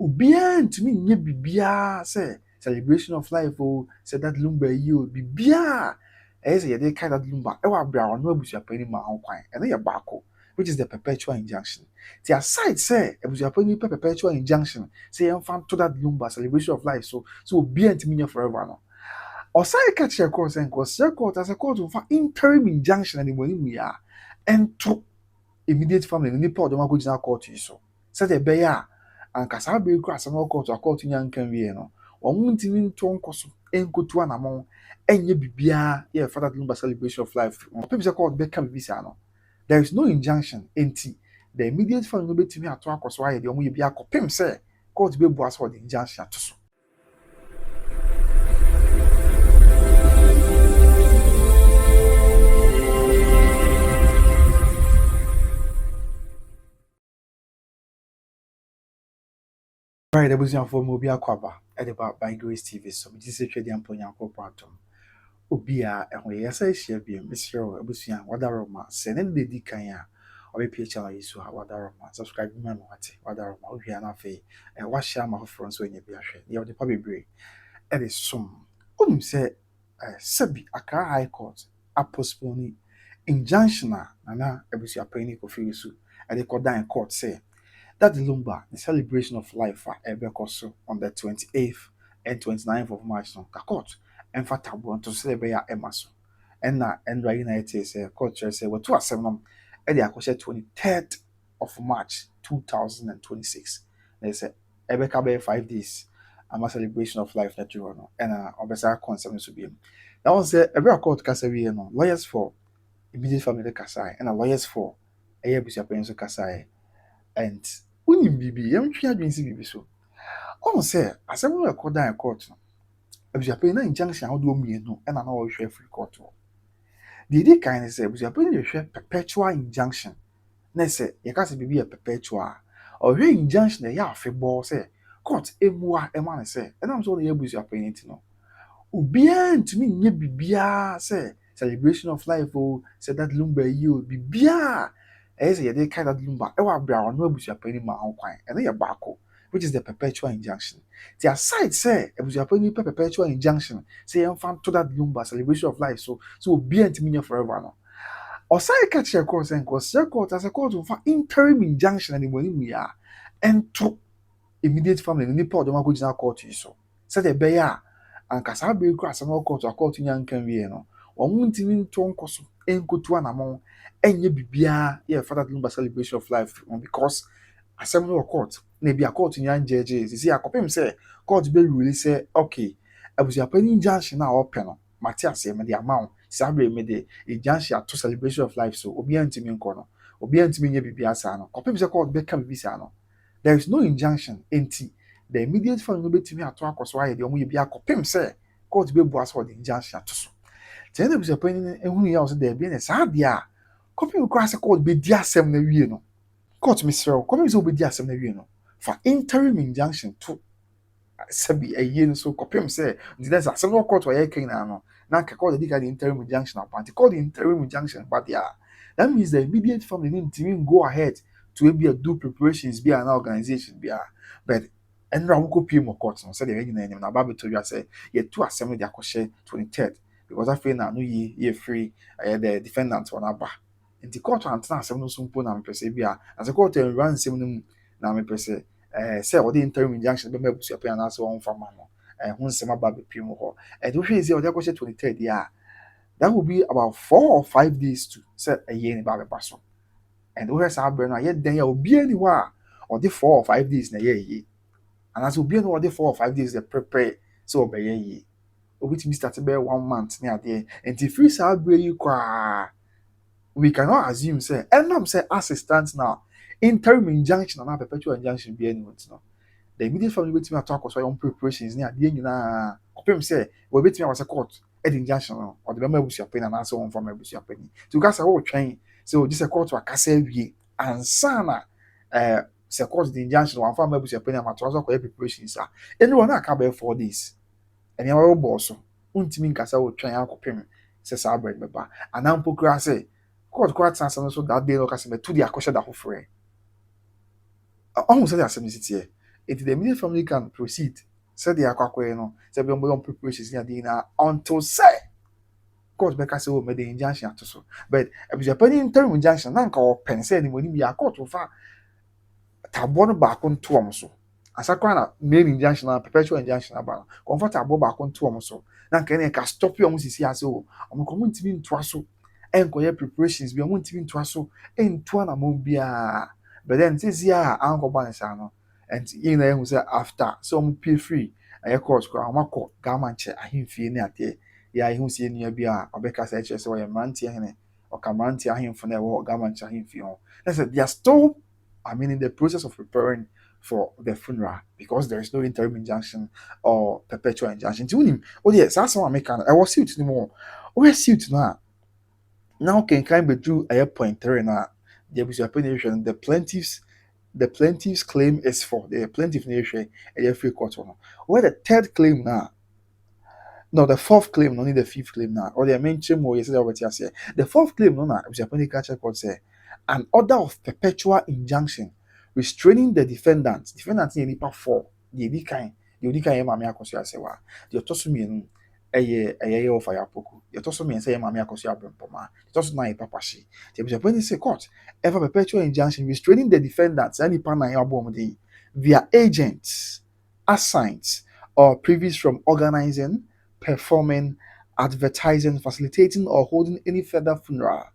Ubia to me nye bibia say celebration of life oh say that Lumba you bibia say ye dey kind that Lumba e wa bra no abusuapani ma ho kwan e na baako which is the perpetual injunction. The aside say abusuapani perpetual injunction say em fan to that Lumba celebration of life so ubia to me nye forever no. Osai catch your course and cause your court as a court of interim injunction and when we are and to immediate family ni pa odoma go gina court so say the beya and kasa be cross no court to court nyan kan wie no omuntimi nto nkoso enkotu anamon enye bibia ye father Lumba celebration of life people say court be can be no there is no injunction enti the immediate family no betimi ato akoso aye de omo ye bia kopem say court be bu aso the injunction to so. Right, there was for Mobia Quaba at about by Grace TV. So, this is the Amponia Copatum. Obia, and we say she be Mr. Abusian, Wadaroma, sending the Dicaya, or a PHL is Wadaroma, subscribe man, Wadaroma, Obiana Fay, and what sham of friends when you be a share. You have the public break. It is soon. Only say, Sebi, Aka High Court, a postponing injunction, Nana Abusuapanin Tupac, and they called down court say. That Lumba, the celebration of life at Ebekoso on the 28th and 29th of March, no, court and Fatabon to celebrate Emaso. And now, and right United say, court say, well, 2 7 and the Akosua 23rd of March 2026. They say, Ebeka 5 days, and a celebration of life that you know, and Obesa concept to be. That was every court Kasawi, no, lawyers for immediate family Kasai, and lawyers for Abusuapanin Kasai. And unim bibi yam twa adwensi bibi so on say asem no record in court no abusuapani na injunction how do mienu e na wo hwe free court the kind say abusuapani dey hwe perpetual injunction na say ye ka say bibi e perpetual or hwe injunction e ya afebo say court emua e ma na say e na so na abusuapani ti no ubia ntumi nye bibia say celebration of life oh say that Lumba you bibia say ye dey kind that Lumba e wa bra no abusuapani ma ho kwan e na baako which is the perpetual injunction. The aside say abusuapani perpetual injunction say em fan to that Lumba celebration of life so ubia ntumi nye forever no. Osai catch your course and cause your court as a court of interim injunction and when we are and to immediate family ni pa odoma go gina court so say the beya and kasa be cross no court to court nyan kan wie no omuntimi nto nkoso enkotu anamon enye bibia ye father Lumba celebration of life because assembly of court na be a court nyan jeje see akopem say court be release say okay abusuapani injunction na open no Matthias me the amount sabre me the injunction to celebration of life so obi antimi nko no obi antimi nye bibia sa no kopem say court be can bibia no there is no injunction enti the immediate family no betimi ato akoso aye de omo ye bia kopem say court be bu aso the injunction to so then abusuapani ehunu ya so there be na sa dia kopem cross court be di asem na wie no court Mr. Come is obedi asem na wie no for interim injunction to sabi aye no so kopem say there's asem no court where ken na no na ka court the interim injunction apart called the interim injunction but yeah that means the immediate family need to go ahead to be a do preparations be an organization be but and ra ko pie mo court no say the nyina enim na ba beto wi say ye two asem dey akoshe 23rd because after na no ye free the defendant on aba in the court and asem no so mpo na mpese bia as a court and run sem no na mpese say what the interim injunction be abusuapani na so on fama no hun sem aba be pie mo ho do hwe say what akoshe 23rd ya that will be about 4 or 5 days to say a year in ba so and we say abere no ye den ya obi ani wa or the 4 or 5 days na ye and as obi ani wa the 4 or 5 days they prepare so obey ye obi to start be 1 month near there and if free say abere you kwa we cannot assume say and say assistant now interim injunction and perpetual injunction be anyone no the immediate family betimi atalk so your preparations near there nyina kopem say we betimi was a court ed injunction no or the member abusuapani na so on from abusuapani so gas say what train so this a court wa kasa wie ansa na say court the injunction one from abusuapani am to so preparations ah anyone na ka be 4 days and you are boss untimi nkasa wo train akopem say sa bread beba anampo kra say court sansa no so that day no kasa me to the akosha da hofre almost say asem city If the immediate family can proceed, say the akwakoye no, say be on preparations na until say court bɛka sɛ mede injunction ato so but abusuapani interim injunction na nka ɔpɛn sɛ animɔni bi a court fa taboɔ no baako nto wɔn so asa koraa na main injunction na perpetual injunction aba no kɔmfa taboɔ baako nto wɔn so na nka ne ka stop wɔn sisi ase o wɔn kɔn ntumi ntoa so ɛnkɔyɛ preparations bi wɔn ntumi ntoa so ɛntoa na wɔn biara but then sisi a ankɔba ne saa no ɛnti yɛn na yɛn ho sɛ after sɛ wɔn pay free ɛyɛ court koraa wɔn akɔ government kyɛ ahemfie ne adeɛ yɛ ihu sie nua bi a ɔbɛka sɛ ɛkyerɛ sɛ ɔyɛ mmeranteɛ hene ɔka mmeranteɛ ahemfo na ɛwɔ government ahemfie ho na sɛ they are still in the process of preparing for the funeral because there is no interim injunction or perpetual injunction nti wonim wodeɛ saa asɛm a meka no ɛwɔ suit no mu woyɛ suit no a na wokenkan bɛduru ɛyɛ point 3 no a the abusuapani hwɛ no the plaintiff's claim is for the plaintiff na ɛhwɛ ɛyɛ free court no where the third claim na no, the fourth claim, no need the fifth claim now. Or the mention more yesterday over here. The fourth claim, no, which Japanese catcher court say an order of perpetual injunction restraining the defendant. Defendant in part 4, the only kind Mamma Akosua say, the autosumi a of fire poku. The autosumi and say Mamma Akosua Brumpoma. It also not a papashi. The Japanese say court ever perpetual injunction restraining the defendants any partner in via agents assigned or previous from organizing, performing, advertising, facilitating, or holding any further funeral,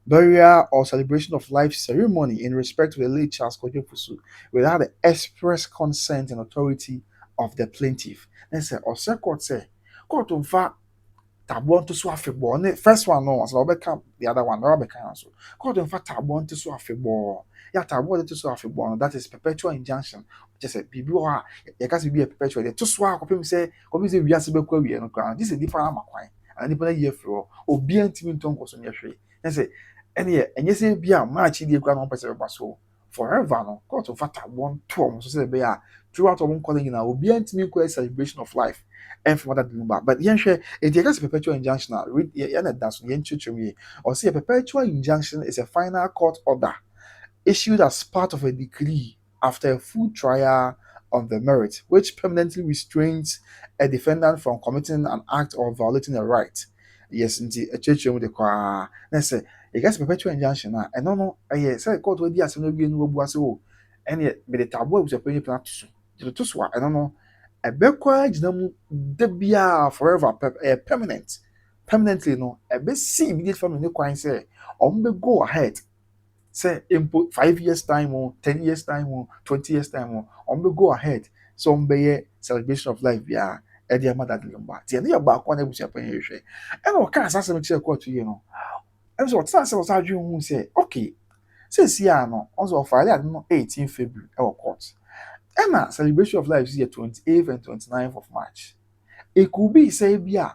burial, or celebration of life ceremony in respect to the late Charles Kojo Pusu without the express consent and authority of the plaintiff. Then say, or court say, court on fa tabuon to so afebo. First one no, so I'll the other one, no so. Court on fa tabuon to so afebo. Yeah, tabuon to so afebo. That is perpetual injunction. Just a bibi wa you can be a perpetual to so akopem say we ase be kwa wie no kran this is different amakwan and different year for obi antimi nton koso ne hwe na say enye say bia match die kwa no pese be so forever no court of fact one two so say be ya throughout one calling na obi antimi kwa celebration of life and from that number but yen hwe it is perpetual injunction yen na that so yen chuchumi or say a perpetual injunction is a final court order issued as part of a decree after a full trial on the merit, which permanently restrains a defendant from committing an act or violating a right. Yes, indeed, a church with the car. Let's say, it gets perpetual injunction. And no, yes, I called with the assembly being no and yet, but the taboo was a penny plant to swat. I don't know. A backward, debia forever, permanent. Permanently, no, a best see immediate family no say, go ahead. Say input 5 years time or 10 years time or 20 years time or go ahead so be celebration of life yeah Eddie mother lumba the near back one ebusi apan hwe and o kan asase me kire court you know and so what's that was adwun hu say okay since here no also file no 18 February our court and celebration of life is here 28th and 29th of March. It could be say bia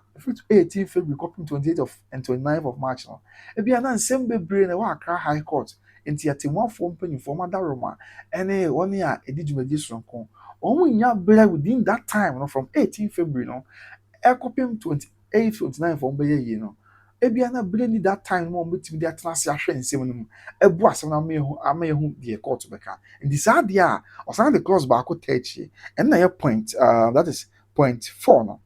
18th February copy 28th of and 29th of March no e bia na nsem bebre na wa Accra High Court nti ate one form penny for mother Roma ene one ya edi dwumadi sonko omo nya bra within that time no from 18th February no e copy 28th 29th for be ye no e bia na bra ni that time no betimi dey atena ahwe nsem no mu e bu asem na amayehu the court beka nti sa dia a osan the clause ba ko techi and na your point that is point 4 no.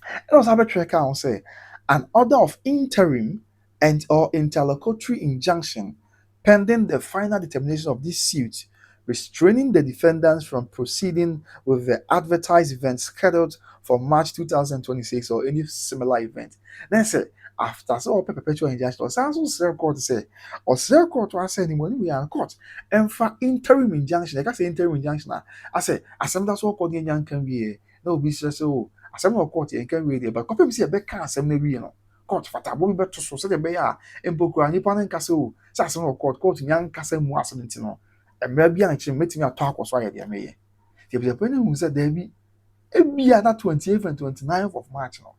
It was a track on say an order of interim and or interlocutory injunction pending the final determination of this suit, restraining the defendants from proceeding with the advertised event scheduled for March 2026 or any similar event. Then say after so perpetual injunction, or sounds Serwaa court say or Serwaa court was saying when we are in court and for interim injunction. I can say interim injunction. I say as some that's what called the injunction be no be so. Asɛm na court yɛn kan wie deɛ but kɔpem sɛ yɛbɛka asɛm no wie no court fata bɔ bi bɛto so sɛdeɛ ɛbɛyɛ a mpokura nipa no nkasa o sɛ asɛm na court nya nkasa mu asɛm nti no mmerɛ bi a nkyɛn mɛtumi atɔ akɔ so ayɛ deɛ mɛyɛ deɛ no hu sɛ daabi ebia na 28th and 29th of March no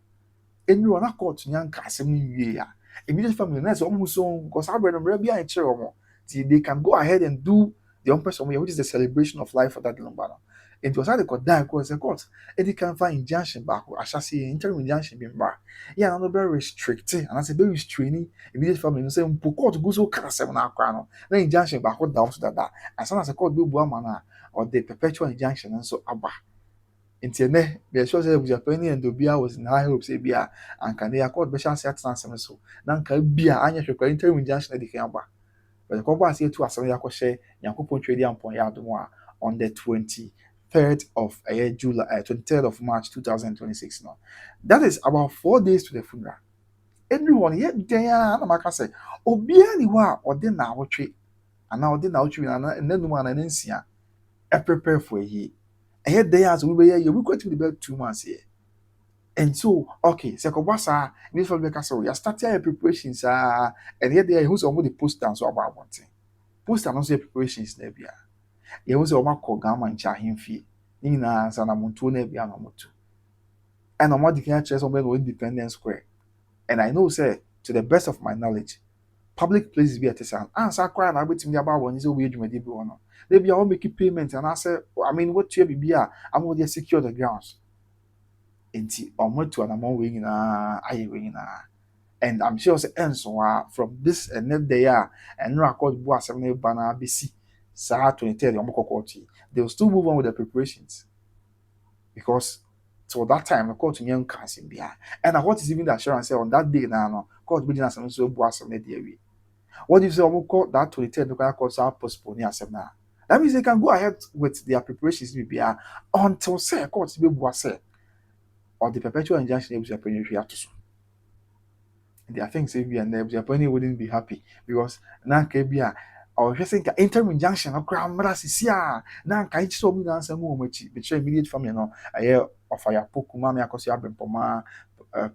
enwura na court nya nka asɛm no wie a immediate family na sɛ ɔmo so because abɛn no mmerɛ bi a nkyerɛ ɔmo ti they can go ahead and do the own person which is the celebration of life for that lumba no. It was the court die court court it can find injunction back Ashanti interim injunction being bar yeah no very restricted and I say very restraining immediate family say court go so can asem na akwa no na injunction back down to that as soon as the court be bu amana or the perpetual injunction and so aba. Nti ene the show say Abusuapanin and Obia was in high hopes bia and can they accord special set answer so na nka bia anya hwekwa interim injunction de kan aba. But the couple say to asem yakɔhyɛ Nyankopɔn twedi ampon ya adom a on the 23rd of July 23rd of March 2026 no. That is about 4 days to the funeral. Everyone yet there na maka say obia ni hɔ a ɔde na awotwe ana ɔde na awotwe na nanum ana nansia e prepare for a year. Ahead there as we be we go to the bed 2 months here. And so, okay, so Kobasa, this for the so you start your preparations and here there who's almost the poster so about one thing. Poster no say preparations na bia. You who's almost call gamma in Chahimfi. Nina sana muntu na bia no mutu. And I'm not declaring chess on Independence Square. And I know say to the best of my knowledge, public places be at the sound. Answer cry and I wait me about one is a weird me be one. They be all making payments and I say, I mean what you be I'm going to secure the grounds. Nti omo to anamon we nyina aye we nyina and I'm sure say enso from this and that day and no accord bu asem na ba na besi saa 23 omo kokoti they will still move on with the preparations because till that time the court nyen cancel bia and what is even the assurance say on that day na no court be asem so bu asem na dey we what if say omo court that 23 the court say postpone asem na that means they can go ahead with their preparations bia until say court be bu asem or the perpetual injunction Abusuapanin hwe ato so. And I think say and Abusuapanin wouldn't be happy because na ka bia or hwe say interim injunction akra mra sisi na nka ichi so mu na ansem wo machi betray immediate family no aye of ya poku ma me Akosua abempoma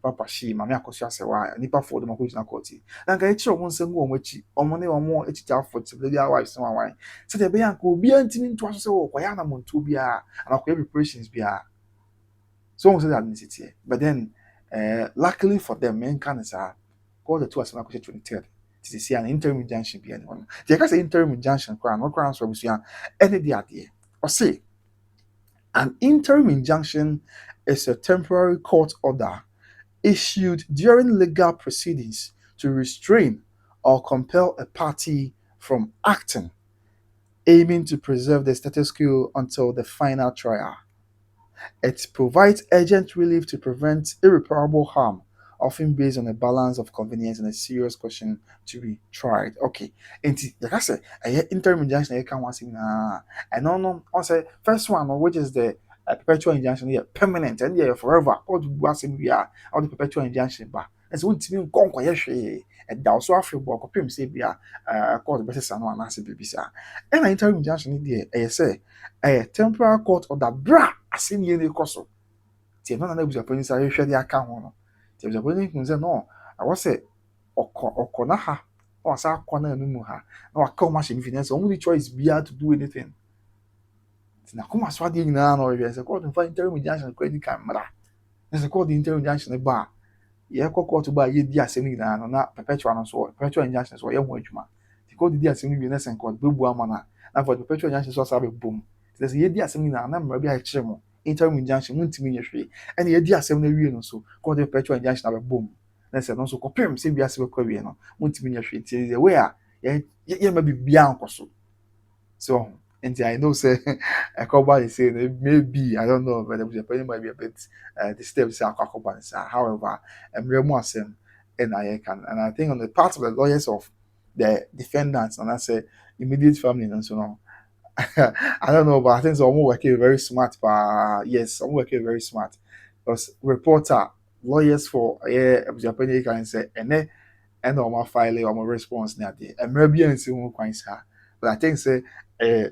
papa shi ma me Akosua Serwaa nipa for dem ko jina court na nka ichi so mu nsem wo machi omo ne omo echicha for the wives no wan so the be anka obi antimi nto aso say wo kwaya na monto bia and akoya preparations bia. So almost that necessity. But then, luckily for them, men can say, call the two as an acquisition 23rd. To see an interim injunction be anyone. The can say interim injunction, crown, no crowns from any day idea. Or say, an interim injunction is a temporary court order issued during legal proceedings to restrain or compel a party from acting, aiming to preserve the status quo until the final trial. It provides urgent relief to prevent irreparable harm, often based on a balance of convenience and a serious question to be tried. Okay, and like I said, I interim injunction I can once in I don't know. Also, first one which is the perpetual injunction, yeah, permanent and yeah forever. What was in we are or the perpetual injunction, but as one to me, go quiet. And also after work, or say, be a court better and one answer baby, sir. And an interim injunction, there, I say, a temporary court order, bra, as in ye coso. Tia no na Abusuapanin say hwehwe de aka ho no. Tia Abusuapanin kun say no, I was say okọ na ha. O sa akọ na anu mu ha. Na waka o ma hye mfini say only choice bia to do anything. Tina kuma so ade nyina na o hwehwe say court for interim injunction credit kan mra. Na say court interim injunction ba. Ye kọ court ba ye di asem nyina no na perpetual no so perpetual injunction so ye ho adwuma. Ti court di asem nyina na sen court bebu ama na for perpetual injunction so sa be boom. Ti say ye di asem nyina na mra bi a kire mo. Interim injunction muntimi nye hwe ene ye di asem na wie no so call the perpetual injunction na boom na say no so kopem se bi ase be kwa wie no muntimi nye hwe ti the way ye ma bibia ankoso so and I know say Akoba is saying maybe I don't know but the Japan might be a bit the steps are Akoba however remo asem and I can and I think on the part of the lawyers of the defendants and I say immediate family and so on. I don't know, but I think so. I'm working very smart. But yes, I'm working very smart. Because reporter, lawyers for Japanese can say, and on my file or my response near there. And maybe and see one coins her. But I think say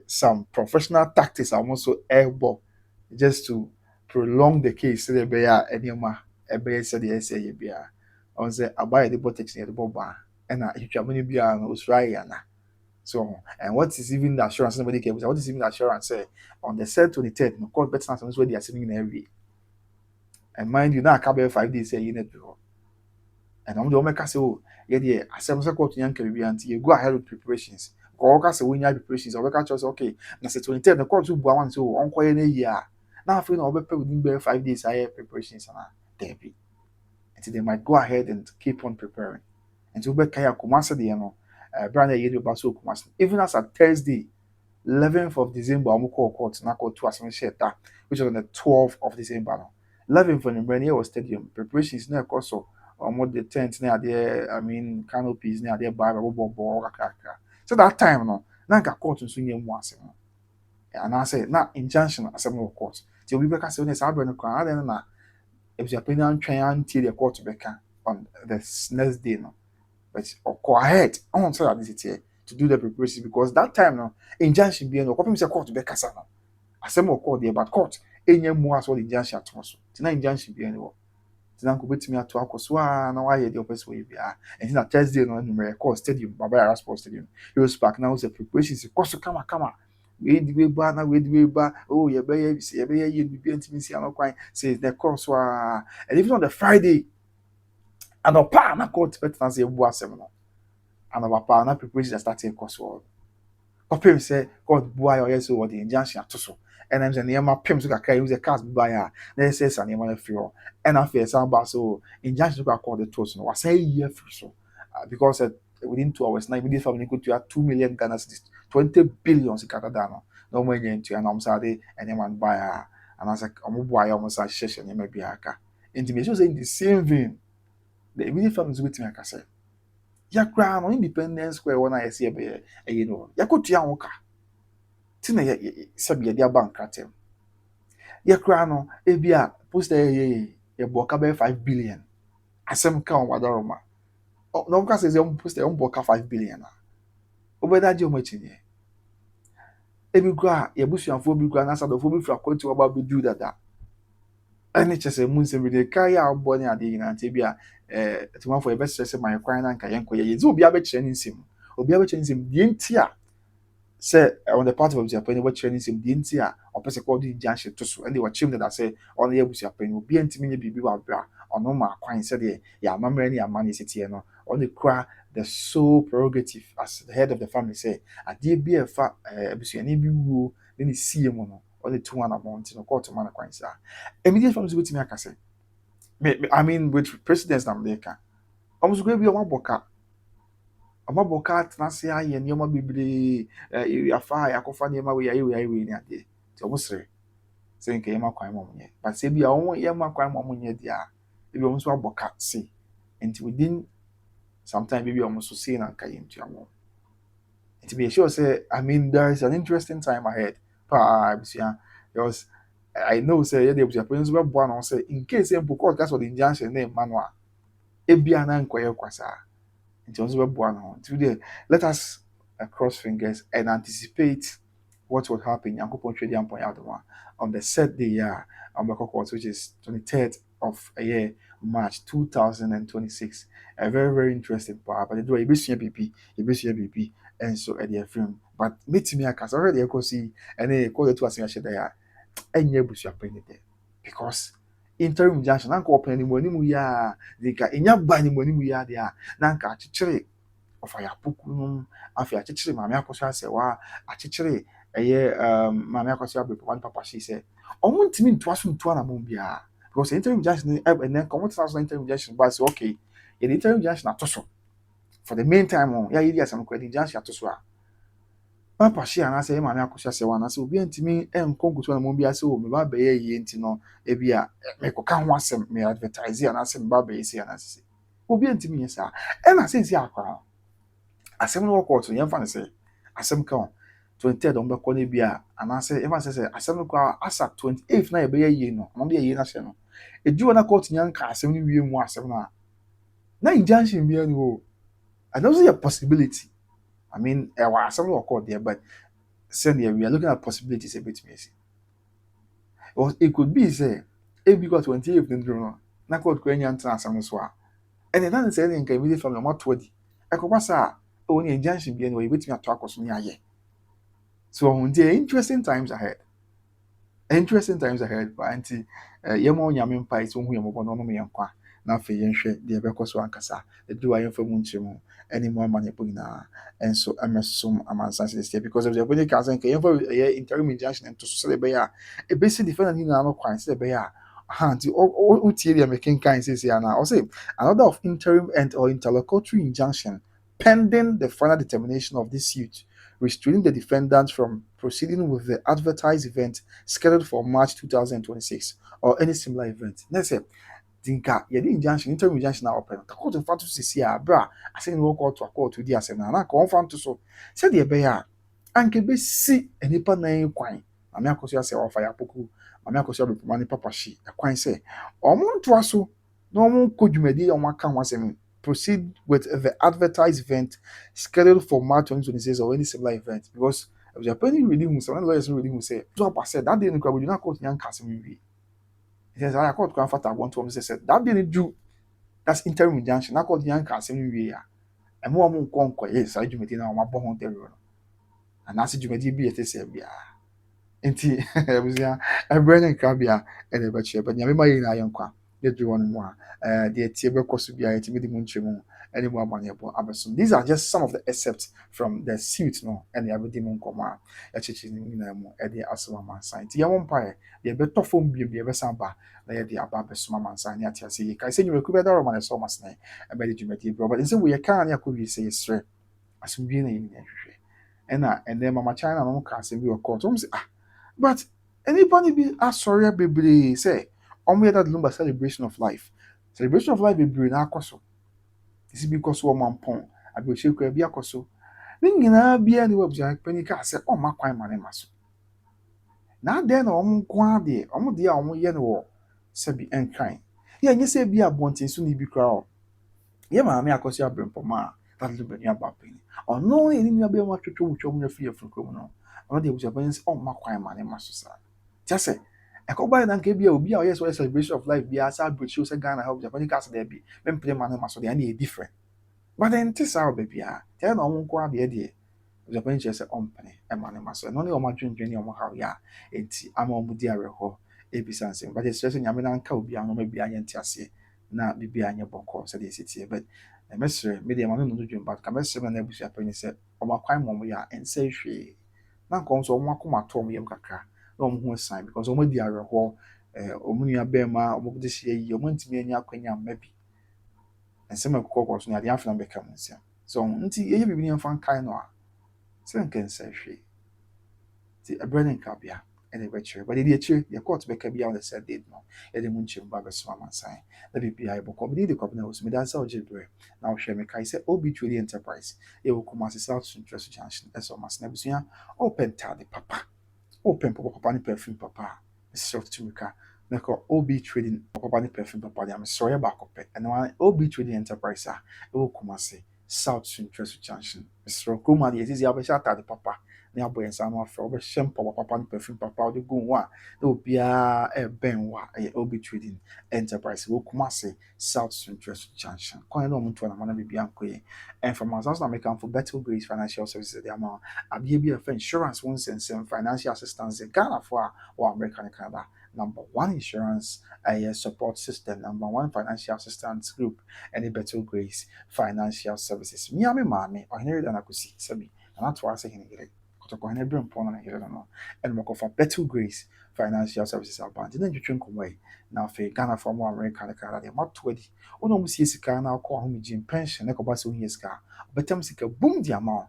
some professional tactics are also able just to prolong the case. So they be any ma a be said the essay be on say about the protection at the boba and you can be an Australian. So, and what is even the assurance somebody can what is even the assurance say on the said 23rd, no court better than where they are sitting in every. And mind you, now I can't 5 days say you need before. And I'm the Omeka say, oh, yeah, yeah, I said, court young Caribbean, you go ahead with preparations. Go say when you have preparations, or catch us okay. Now, say 23rd, the court will go on so on quiet a year. Now, I feel no better within 5 days, I have preparations and there be. And they might go ahead and keep on preparing. And to be Kaya Kumasi, you know, brand a year about so Kumasi. Even as a Thursday. 11th of December I'm call court na call to asem sheta which was on the 12th of December no 11th for the brand was stadium preparations na course so the tent na there I mean canopies na there bar bobo kakaka so that time no na nka court nso nyɛ mu asem no and I say na injunction asem no court ti obi bɛka sɛ ne saa bɛ no kra na na Abusuapanin twɛn until the court bɛka on the next day no but go ahead I want to say this here to do the preparation because that time no injunction be no copy say court bɛkasa no asem wɔ court there but court ɛnyɛ mu as what injunction ato so ti na injunction be no ti na nko betumi ato Akosua na wayɛ the opposite way bia and na Thursday no numere court stadium baba yara sports stadium Heroes Park now say preparation is cost kama we di we ba na we di we ba oh ye be ye bi ntimi si anokwan say the course wa and even on the Friday and opa na court better say ebu asem no and opa na preparation starting course wa opem say court boy or yes what the injunction ato so and I'm saying my pim so kakra use the cars buy na say san na feel and after some ba so injunction go call the toast no was say year free so because within 2 hours now immediate family could have 2 million Ghana cedis 20 billion in Canada no more into and I'm sorry and man buy and I was like I'm buy almost a session maybe aka intimation say in the same vein the immediate family with me aka say ya kra no independence square one I see be you know ya ko tua wo ka ti na ya sabi ya dia bank kratem ya kra no e bia post ye boka be 5 billion asem ka on wadaroma no ka say on post on boka 5 billion obeda je o machinye ebi kra ye busuanfo bi kra na sadofo bi fra kwatu oba be do that any chese mun se bi de kai a obo ni ade nyina nte bia timafo ye be stress my kwan na nka ye nkoye ye ze obi abekire ni nsem obi abekire ni nsem die ntia say on the part of Abusuapanin what training sim di ntia opese called injunction to so and they were chim that say on the Abusuapanin obi antimi nye bibi wa bra ono ma kwan say de ya mamre ni amani sitie no on the cra the sole prerogative as the head of the family say ade bi e fa Abusuani bi wuo ni sie mu no on the 2 amount no court man kwan say immediate family so betimi aka say I mean with presidents na America almost go bi o maboka amaboka atnase aye nneoma bebre afa yakofa nneoma we aye we ni ade ti omosre se nke yema kwan momunye but se bia won yema kwan momunye dia e bi omso aboka se and within sometime maybe almost see na kai into am it be sure say I mean there is an interesting time ahead pa bisia because I know say the Abusuapanin so be boa na say in case because that's what the injunction name manual e bia na nkoye kwasa in terms of one today, let us cross fingers and anticipate what will happen. Yankopon Trading Point out on the set day which is 23rd of a year March 2026. A very very interesting part. But the do a BP, and so at the film. But meet me, I can already see and then call it to us in there. And you bush up in there because interim injunction na nka ọpẹ ni mo ni mu ya de ka enya ba ni mo ni mu ya de a na nka akyekere of ya poku no afi akyekere maame Akosua Serwaa akyekere maame Akosua Abepo papa she say omo ntimi ntoa so ntoa na mo bia because interim injunction and then come to interim injunction but say okay the interim injunction atoso for the meantime ya yi dia some credit injunction atoso a papa she and I say maame Akosua Serwaa na say obi ntimi enkonkuto na mo bia say o me ba be ye nti no e bia me ko ka ho asem me advertise and asem ba be say and say obi ntimi yesa e na say akwa asem no court yɛn fa ne sɛ asem ka on 23rd on bɛkɔ ne bia anaasɛ ɛfa sɛ asem no kɔ asa 28th na yɛbɛyɛ yie no ɔno de yie na hyɛ no eduwa na court nyan ka asem no wie mu asem na injunction bia no o and also a possibility I mean ɛwɔ asem no court there but send we are looking at possibilities a bit messy it could be say if we got 28th no na court kɔ nyan tan asem no so a and then that say nka immediate family mo to di ɛkɔba sa when injunction be anyway, wait me at talk us near ye. So on the interesting times ahead. Interesting times ahead, but auntie, yemo yamin pie, so who yamo no me yanqua. Now for yenshre, the Abekoso ankasa, the do I for Munchimo, any more money pugina, and so I'm assume I'm answer because of the Abuni cousin came for a interim injunction and to celebrate a basic defendant in our crime, say bear. Hanti or making kind says here now. Or say another of interim and or interlocutory injunction pending the final determination of this suit restraining the defendant from proceeding with the advertised event scheduled for March 2026 or any similar event. Let's say, Dinka, yɛde injunction, interim injunction a ɔpɛ no, ka court mfa to sisi a bra asɛm no wɔ court di asɛm na ka ɔmfa nto so sɛdeɛ ɛbɛyɛ a anka bɛsi nnipa nan kwan. Maame Akosua sɛ ɔfa yɛ apoko, Maame Akosua bɛpoma ne papa hye ɛkwan sɛ ɔmo ntoa so na ɔmo nkɔ dwumadi a ɔmo aka ho asɛm proceed with the advertised event scheduled for March 2026 or any similar event because Abusuapanin really hu sɛ when lawyers really hu sɛ Tupac said that day no kora wɔde na court nya nka asɛm wie. He says I court kora fata want to say that day no do that's interim injunction na court nya nka asɛm wie a ɛmo ɔmo nkɔ yɛ saa dwumadi na ɔmo abɔ ho dɛrɛ no anaasɛ dwumadi bi yɛ te sɛ biara nti abusua ɛbrɛ ne nkrabea ɛna ɛbɛkyerɛ but nyame ma yɛ nyinaa yɛ nkwa yɛduru hɔ no mu a deɛ tie bɛkɔ so biara yɛtumi de mu nkyerɛ mu mu amanneɛbɔ abɛsom. These are just some of the excerpts from the suit no ɛne abɛdi mu nkɔmmɔ a yɛakyekyere no nyinaa mu ɛde asom amansan nti yɛwɔ mpaeɛ deɛ ɛbɛtɔ fam biom deɛ ɛbɛsan ba na yɛde aba abɛsom amansan ne ate ase yie kae sɛ nnwumaku bɛda rɔma ne sɛ ɔmasene ɛbɛde dwumadie bi ɔbɛde sɛ woyɛ kaa ne akɔ wie sɛ yɛserɛ asomdwie na yɛnyina hwehwɛ ɛna ɛnɛ mama China no ka asɛm bi wɔ court wɔm sɛ but anybody be asɔre bebree sɛ ɔmo yɛ that Lumba celebration of life bebree na akɔ so esi bi kɔ so ɔmo ampɔn aburohyɛ kura bi akɔ so ne nyinaa biara ne wɔ Abusuapanin ka sɛ ɔmo akwan ma ne ma so na adan na ɔmo nko adeɛ ɔmo deɛ a ɔmo yɛ no wɔ sɛbi nkran yɛ nyɛ sɛ bi abɔnten so ne bi kura ɔ yɛ maame Akosua abrɛmpɔma a that Lumba nua baapɛni ɔno yɛ ne nua bɛyɛ ɔmo atwitwa wotwa ɔmo afiri afiri kurom no ɔno deɛ Abusuapanin sɛ ɔmo akwan ma ne ma so saa kyɛ sɛ ɛkɔba na nka bi a obi a ɔyɛ sɛ ɔyɛ celebration of life bi a sɛ aburokyerɛ sɛ Ghana ha Abusuapanin ka sɛ dɛ bi mɛmpere ma ne ma so deɛ ɛne yɛ different but then nte saa ɔba biara kyerɛ na ɔmo nko adeɛ deɛ Abusuapanin kyerɛ sɛ ɔmpene ɛma ne ma so ɛno ne ɔmo adwendwen ne ɔmo haw yɛ a enti ama ɔmo di awerɛhɔ ebisa nsɛm but ɛkyerɛ sɛ nyame na nka obiara ɔmo biara nyɛ nte aseɛ na biribiara nyɛ bɔkɔ sɛdeɛ ɛsi teɛ but mɛsrɛ me deɛ ma me no dwom but ka mɛsrɛ na Abusuapanin sɛ ɔmo akwan ma ɔmo yɛ a ɛnsɛ hwee na nka ɔmo nso ɔmo akoma atɔ ɔmo yam kakra na ɔmo ho asan because ɔmo di awerɛhɔ ɔmo nua bɛrima ɔmo de hyia yi ɔmo ntumi anya akwanya mma bi nsɛm a ɛkɔkɔ so no adeɛ afena bɛka mu nsɛm so nti yɛyɛ biribi ne mfa nkae no a sɛ nka nsɛ hwee nti ɛbrɛ ne nkrabea ɛna ɛbɛkyerɛ but deɛ akyire deɛ court bɛka bi a wɔde sɛ date no yɛde mu nkyɛn mu ba bɛsom amansan na biribiara yɛbɔkɔ mede de kɔpena wɔ so meda sɛ wogye berɛ na wohwɛ me kae sɛ obi trading enterprise yɛwɔ Kumasi South Central Junction ɛsɛ ɔmasena abusua ɔpɛ ntade papa open papa ne perfume papa Mr. Tumika nako OB trading papa ne perfume papa dia Mr. Soya back up and one OB trading enterprise e wo Kumasi South Central Junction Mr. Kuma de ezi abɛhyɛ atade papa ne aboyɛ nsa no afɛ ɔbɛhyɛ papa ne perfume papa ɔde go ho a na obia ɛbɛn wa ɛyɛ OB trading enterprise wo Kumasi South Central Junction kwan na ɔmo to na mana bibia nkoye and from us na make am for Perpetual financial services the amount abie bi for insurance ones and financial assistance in Ghana for or America and Canada. Number one insurance support system, number one financial assistance group, any Better Grace Financial Services. Me ame mame, or Henry Danakusi, Sabi, and that's why I say Henry. Kotoko Henry Brempon and Henry no, and Moko for Better Grace Financial Services Aband. Then you drink away. Now for Ghana for more America and Canada, they're not 20. One of them now call home Jim pension, Nekobasu years car, but Tamsika boom the amount.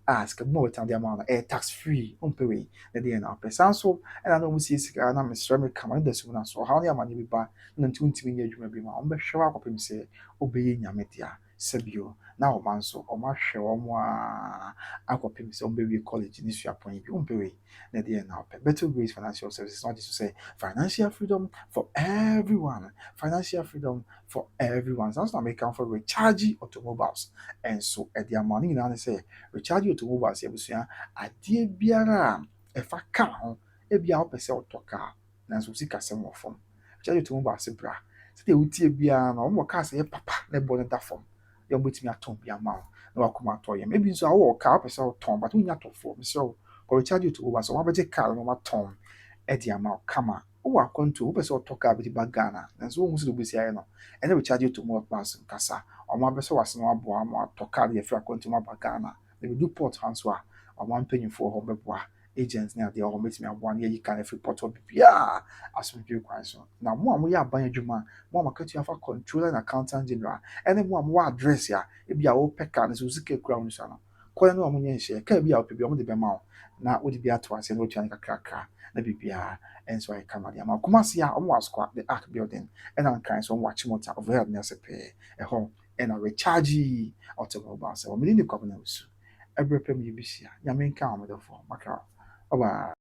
Ask more time the amount tax free unpaid na the end of person so and I know we see sika na Mr. Me come in the soon so how the money be ba na ntumi nya adwuma bi ma on be hwe akopem se obeye nyame dia sabio na o man so o ma hwe o mo a akopem se on be college ni sua pon bi unpaid na the end of Better Grace Financial Services not just to say financial freedom for everyone so that's not make for recharge automobiles and so at the money na say recharge automobiles yɛbusua adeɛ biara a ɛfa car ho ebia wopɛ sɛ wotɔ car nanso sika sɛm wɔ fam recharge automobiles bra sɛdeɛ wotie biara na ɔmo car sɛ yɛ papa na ɛbɔ ne da fam yɛ ɔmbɛtumi atɔn bi ama wo na wakoma atɔ yɛm ebi nso awɔ car wopɛ sɛ wotɔn but wonya tɔfoɔ mesrɛ wo kɔ recharge automobiles wɔabɛgye car no matɔn ɛde ama wo kama wowɔ akwantu wopɛ sɛ wotɔ car bi de ba Ghana nanso wohu sɛ wobɛsi ayɛ no ɛne recharge automobiles nkasa ɔmo abɛsɛ wase no aboa ama atɔ car de yɛfiri akwantu mu aba Ghana they do port hands wa one penny for home beboa agents na dey home metimi aboa na yi kan every port bibia asomdwe kwan so na mo amoyɛ aban adwuma mo amakatu afa controller and accountant general ene mo amoa address ya e bia wo peka na so sika kura wo nso no kɔɛ no a ɔmo nyɛ nhyɛ kaa bi a ɔpɛ bi ɔmo de bɛma wo na wode bi ato ase na wotua no kakrakra na biribiara ɛnso ayɛ kama de ama Kumasi a ɔmo wɔ Asokwa the Ark building ɛna Nkran so ɔmo wɔ H0t overhead na ɛsɛ pɛɛ ɛhɔ ɛna recharge automobile sɛ ɔmo ne kwabena osu ɛbrɛ pɛm yɛ bi hyia nyame nka ɔmo dɛfo makra ɔbaa.